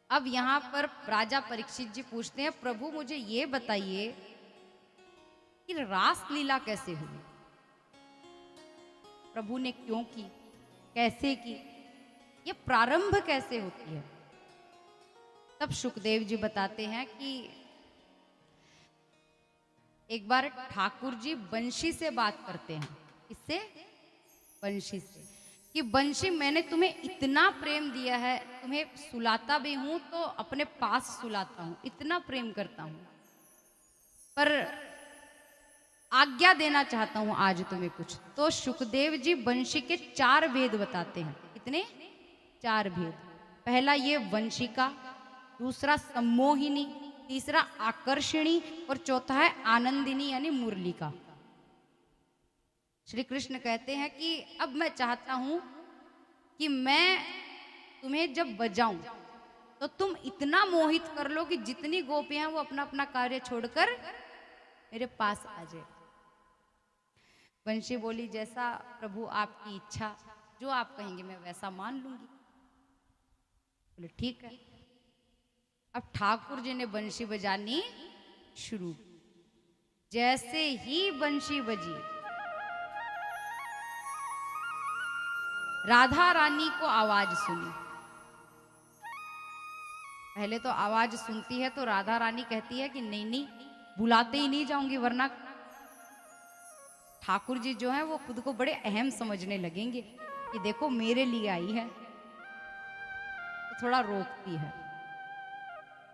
अब यहाँ पर राजा परीक्षित जी पूछते हैं, प्रभु मुझे ये बताइए कि रास लीला कैसे हुई, प्रभु ने क्यों की, कैसे की, ये प्रारंभ कैसे होती है। तब सुखदेव जी बताते हैं कि एक बार ठाकुर जी बंशी से बात करते हैं। इससे बंशी से कि बंशी मैंने तुम्हें इतना प्रेम दिया है, तुम्हें सुलाता भी हूं तो अपने पास सुलाता हूं, इतना प्रेम करता हूं, पर आज्ञा देना चाहता हूं आज तुम्हें कुछ। तो सुखदेव जी बंशी के 4 भेद बताते हैं। कितने? 4 भेद। पहला ये वंशी का, दूसरा सम्मोहिनी, तीसरा आकर्षणी और चौथा है आनंदिनी यानी मुरली का। श्री कृष्ण कहते हैं कि अब मैं चाहता हूं कि मैं तुम्हें जब बजाऊं तो तुम इतना मोहित कर लो कि जितनी गोपियां हैं वो अपना अपना कार्य छोड़कर मेरे पास आ जाए। बंशी बोली, जैसा प्रभु आपकी इच्छा, जो आप कहेंगे मैं वैसा मान लूंगी। बोले ठीक है। अब ठाकुर जी ने बंशी बजानी शुरू। जैसे ही बंशी बजी, राधा रानी को आवाज सुनी। पहले तो आवाज सुनती है तो राधा रानी कहती है कि नहीं नहीं, बुलाते ही नहीं जाऊंगी, वरना ठाकुर जी जो है वो खुद को बड़े अहम समझने लगेंगे कि देखो मेरे लिए आई है, तो थोड़ा रोकती है।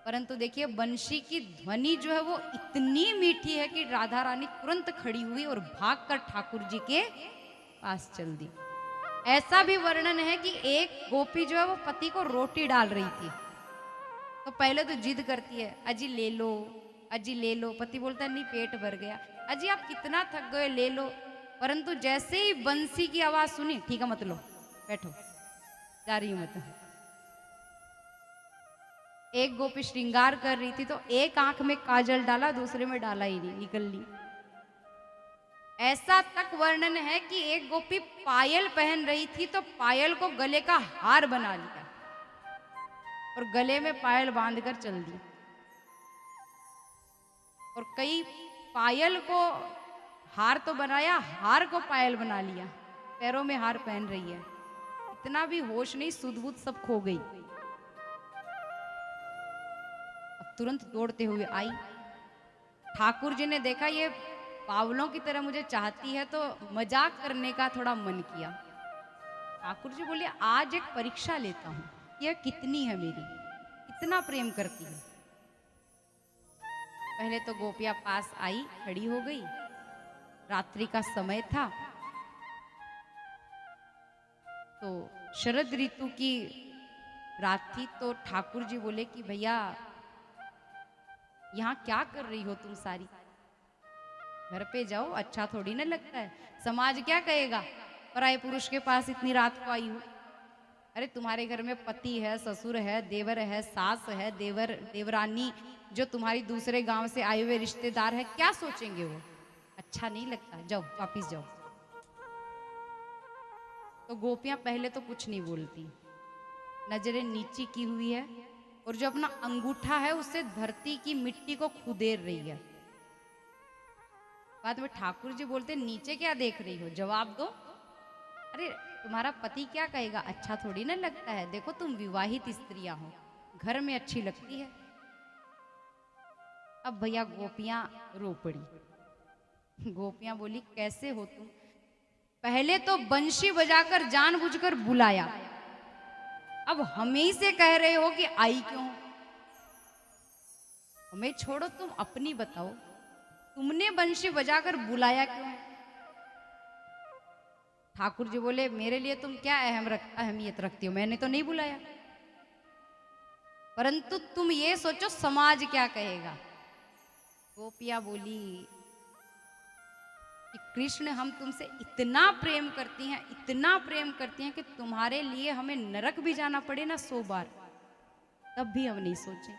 परंतु देखिए बंशी की ध्वनि जो है वो इतनी मीठी है कि राधा रानी तुरंत खड़ी हुई और भागकर ठाकुर जी के पास चल दी। ऐसा भी वर्णन है कि एक गोपी जो है वो पति को रोटी डाल रही थी, तो पहले तो जिद करती है, अजी ले लो, अजी ले लो। पति बोलता है नहीं, पेट भर गया। अजी आप कितना थक गए, ले लो। परंतु जैसे ही बंसी की आवाज सुनी, ठीक है मत लो, बैठो, जा रही हूं मैं तो। एक गोपी श्रृंगार कर रही थी तो एक आंख में काजल डाला, दूसरे में डाला ही नहीं, निकल ली। ऐसा तक वर्णन है कि एक गोपी पायल पहन रही थी तो पायल को गले का हार बना लिया और गले में पायल बांधकर चल दी। और कई पायल को हार तो बनाया, हार को पायल बना लिया, पैरों में हार पहन रही है। इतना भी होश नहीं, सुध बुध सब खो गई। अब तुरंत दौड़ते हुए आई। ठाकुर जी ने देखा ये पावलों की तरह मुझे चाहती है तो मजाक करने का थोड़ा मन किया। ठाकुर जी बोले, आज एक परीक्षा लेता हूं, यह कितनी है मेरी, कितना प्रेम करती है। पहले तो गोपिया पास आई, खड़ी हो गई। रात्रि का समय था तो शरद ऋतु की रात थी। तो ठाकुर जी बोले कि भैया यहां क्या कर रही हो तुम सारी, घर पे जाओ, अच्छा थोड़ी ना लगता है, समाज क्या कहेगा, पराये पुरुष के पास इतनी रात को आई हो। अरे तुम्हारे घर में पति है, ससुर है, देवर है, सास है, देवर देवरानी, जो तुम्हारी दूसरे गांव से आए हुए रिश्तेदार है, क्या सोचेंगे वो, अच्छा नहीं लगता, जाओ वापिस जाओ। तो गोपियां पहले तो कुछ नहीं बोलती, नजरें नीची की हुई है और जो अपना अंगूठा है उससे धरती की मिट्टी को खुदेर रही है। बाद में ठाकुर जी बोलते, नीचे क्या देख रही हो, जवाब दो। अरे तुम्हारा पति क्या कहेगा, अच्छा थोड़ी ना लगता है, देखो तुम विवाहित स्त्रियां हो, घर में अच्छी लगती है। अब भैया गोपियां रो पड़ी। गोपियां बोली, कैसे हो तुम, पहले तो बंशी बजाकर जानबूझकर बुलाया, अब हमें ही से कह रहे हो कि आई क्यों। हमें छोड़ो, तुम अपनी बताओ, तुमने बंशी बजाकर बुलाया क्यों। ठाकुर जी बोले, मेरे लिए तुम क्या अहमियत रखती हो, मैंने तो नहीं बुलाया, परंतु तुम ये सोचो समाज क्या कहेगा। गोपिया बोली कि कृष्ण हम तुमसे इतना प्रेम करती हैं, इतना प्रेम करती हैं कि तुम्हारे लिए हमें नरक भी जाना पड़े ना 100 बार, तब भी हम नहीं सोचे।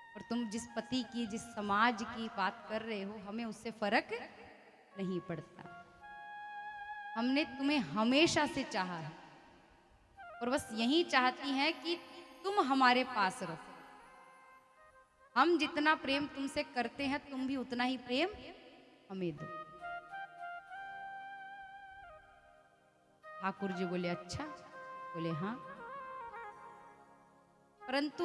और तुम जिस पति की, जिस समाज की बात कर रहे हो, हमें उससे फर्क नहीं पड़ता। हमने तुम्हें हमेशा से चाहा है और बस यही चाहती हैं कि तुम हमारे पास रहो, हम जितना प्रेम तुमसे करते हैं तुम भी उतना ही प्रेम हमें दो। ठाकुर जी बोले अच्छा, बोले हाँ, परंतु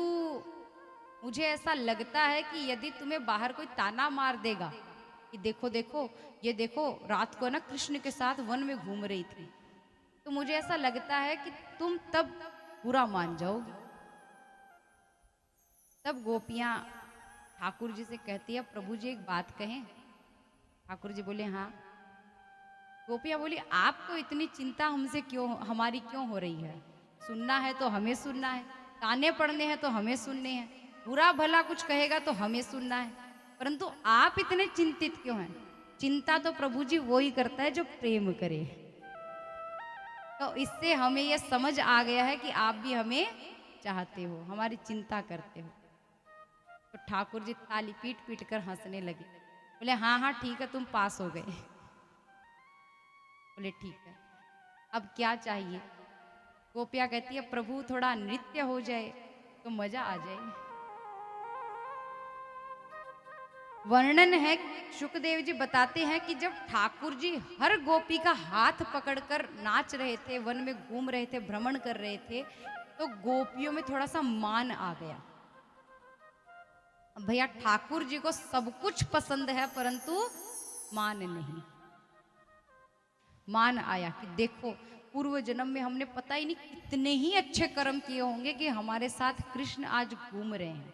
मुझे ऐसा लगता है कि यदि तुम्हें बाहर कोई ताना मार देगा कि देखो देखो ये देखो रात को ना कृष्ण के साथ वन में घूम रही थी, तो मुझे ऐसा लगता है कि तुम तब बुरा मान जाओगे। तब गोपियां ठाकुर जी से कहती है प्रभु जी एक बात कहें। ठाकुर जी बोले हाँ। गोपियां बोली आपको इतनी चिंता हमसे क्यों, हमारी क्यों हो रही है? सुनना है तो हमें सुनना है, ताने पड़ने हैं तो हमें सुनने हैं, बुरा भला कुछ कहेगा तो हमें सुनना है, परंतु आप इतने चिंतित क्यों हैं? चिंता तो प्रभु जी वो ही करता है जो प्रेम करे। तो इससे हमें यह समझ आ गया है कि आप भी हमें चाहते हो, हमारी चिंता करते हो। तो ठाकुर जी ताली पीट पीट कर हंसने लगे, बोले हाँ हाँ ठीक है, तुम पास हो गए। बोले ठीक है, अब क्या चाहिए? गोपिया कहती है प्रभु थोड़ा नृत्य हो जाए तो मजा आ जाए। वर्णन है, शुकदेव जी बताते हैं कि जब ठाकुर जी हर गोपी का हाथ पकड़कर नाच रहे थे, वन में घूम रहे थे, भ्रमण कर रहे थे, तो गोपियों में थोड़ा सा मान आ गया। भैया ठाकुर जी को सब कुछ पसंद है परंतु मान नहीं। मान आया कि देखो पूर्व जन्म में हमने पता ही नहीं कितने ही अच्छे कर्म किए होंगे कि हमारे साथ कृष्ण आज घूम रहे हैं।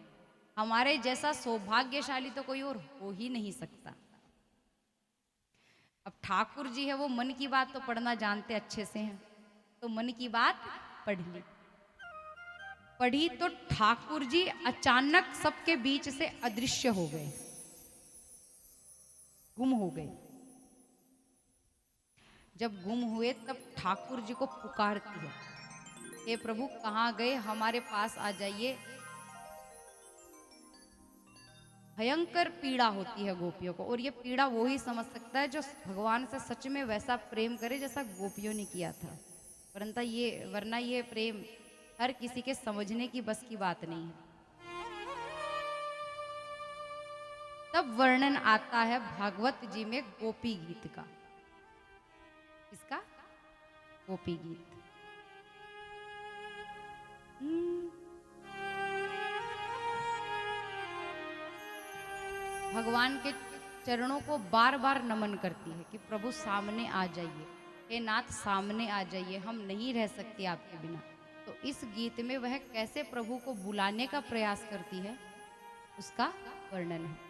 हमारे जैसा सौभाग्यशाली तो कोई और हो ही नहीं सकता। अब ठाकुर जी है वो मन की बात तो पढ़ना जानते अच्छे से हैं, तो मन की बात पढ़ ली। पढ़ी तो ठाकुर जी अचानक सबके बीच से अदृश्य हो गए, गुम हो गए। जब गुम हुए तब ठाकुर जी को पुकारती है, हे प्रभु कहाँ गए, हमारे पास आ जाइए। भयंकर पीड़ा होती है गोपियों को, और ये पीड़ा वो ही समझ सकता है जो भगवान से सच में वैसा प्रेम करे जैसा गोपियों ने किया था। वरना ये प्रेम हर किसी के समझने की बस की बात नहीं है। तब वर्णन आता है भागवत जी में गोपी गीत का। किसका? गोपी गीत। भगवान के चरणों को बार बार नमन करती है कि प्रभु सामने आ जाइए, हे नाथ सामने आ जाइए, हम नहीं रह सकते आपके बिना। तो इस गीत में वह कैसे प्रभु को बुलाने का प्रयास करती है उसका वर्णन है।